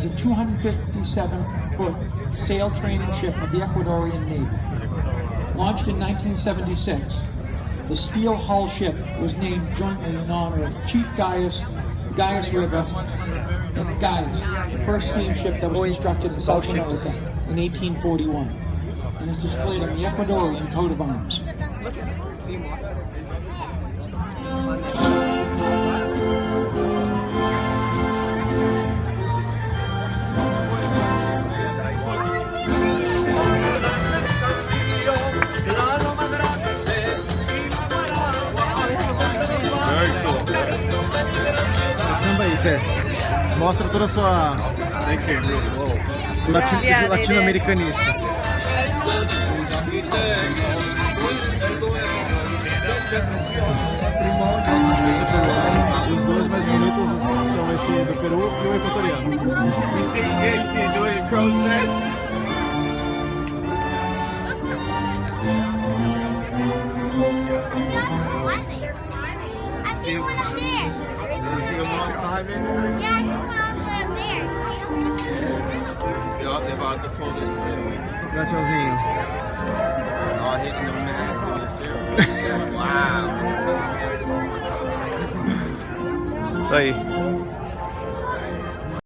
a 257-foot sail training ship of the Ecuadorian Navy. Launched in 1976, the steel hull ship was named jointly in honor of Chief Gaius River, and Gaius, the first steamship that was constructed in South America in 1841, and is displayed on the Ecuadorian coat of arms. Samba aí, Fé. Mostra toda a sua latino-americanice. Os dois mais bonitos são esse do Peru e o equatoriano. You see it doing it crow's nest? I see one up there. You see them all climbing? Yeah, I see one all the way up there. They're about to pull this in. Dá tchauzinho. All hitting the mast of the ship. Wow. Isso aí.